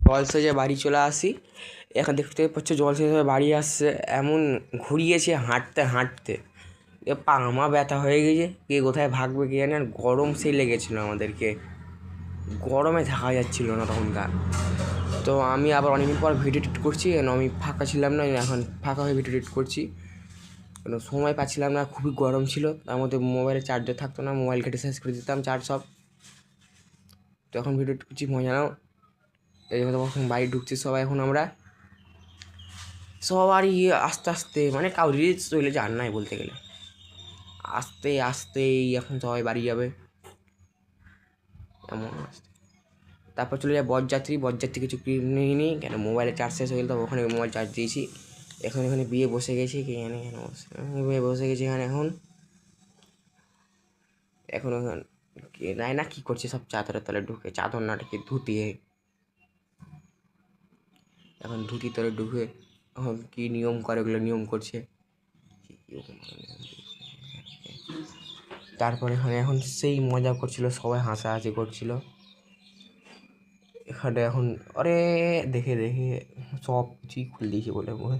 জল সেজে বাড়ি চলে আসি। এখন দেখতে পাচ্ছ জল সেজে বাড়ি আসছে, এমন ঘুরিয়েছে হাঁটতে হাঁটতে পা মা ব্যথা হয়ে গেছে, কে কোথায় ভাগবে কে জানে। আর গরম সেই লেগেছিলো আমাদেরকে, গরমে থাকা যাচ্ছিল না তখনকার। তো আমি আবার অনেকদিন পর ভিডিও এডিট করছি, কেন আমি ফাঁকা ছিলাম না, এখন ফাঁকা হয়ে ভিডিও এডিট করছি, কেন সময় পাচ্ছিলাম না, খুবই গরম ছিল। তার মধ্যে মোবাইলে চার্জার থাকতো না, মোবাইল কেটে শেষ করে দিতাম চার্জ সব। তো এখন ভিডিও এডিট করছি, মজা নাও। এই এখন বাড়ি ঢুকছি সবাই, এখন আমরা সবারই আস্তে আস্তে, মানে কাউরি চলে যান নাই বলতে গেলে, আস্তে আস্তেই এখন সবাই বাড়ি যাবে এমন আসতে। তারপর চলে যায় বরযাত্রী কিছু কিনে নিই, কেন মোবাইলে চার্জ শেষ হয়ে গেল, তো ওখানে মোবাইল চার্জ দিয়েছি। এখানে বিয়ে বসে গেছি, কে জানে এখানে বিয়ে বসে গেছি এখানে। এখন নাই না কী করছে, সব চাদরের তলে ঢুকে, চাদর নাটকে ধুতি, এখন ধুতি তলে ঢুকে এখন কী নিয়ম করে ওগুলো নিয়ম করছে। তারপরে এখানে এখন সেই মজা করছিল, সবাই হাসাহাসি করছিল এখানে। এখন আরে দেখে দেখে সব কিছুই খুলে দিয়েছে বলে মনে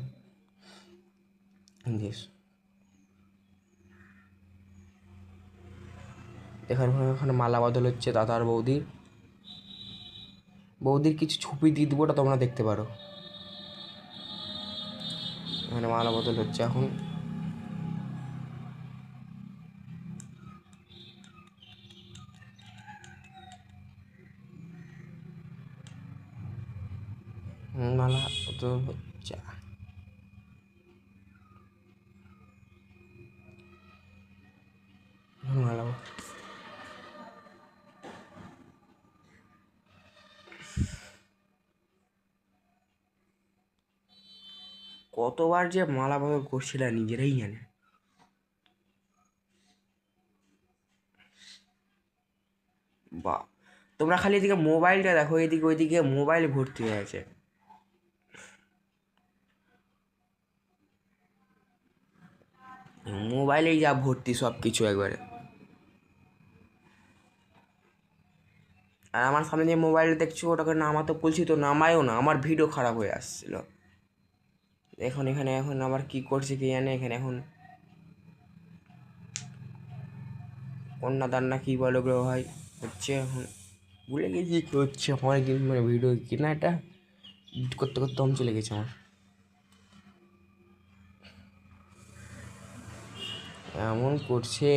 এখানে মালা বদল হচ্ছে দাদা আর বৌদির কিছু ছবি দিয়ে দেবো, ওটা তোমরা দেখতে পারো। এখানে মালা বদল হচ্ছে এখন। মালা বদল হচ্ছে, মালা কতবার যে মালা বদল করছিল নিজেরাই জানে। বা তোমরা খালি এদিকে মোবাইলটা দেখো, এদিকে ওইদিকে মোবাইল ভর্তি হয়ে আছে। মোবাইলেই যা ভর্তি সব কিছু একবারে। আর আমার সামনে যে মোবাইল দেখছো ওটাকে নামাতে বলছি তো নামায়ও না, আমার ভিডিও খারাপ হয়ে আসছিল। এখন আবার কি করছে কি জানে। এখানে এখন কন্যাদান না কী বলে ওগুলো হয় হচ্ছে। এখন ভুলে গেছি কী হচ্ছে, অনেকদিন মানে ভিডিও কিনা এটা এডিট করতে করতে দম চলে গেছে আমার, এমন করছে।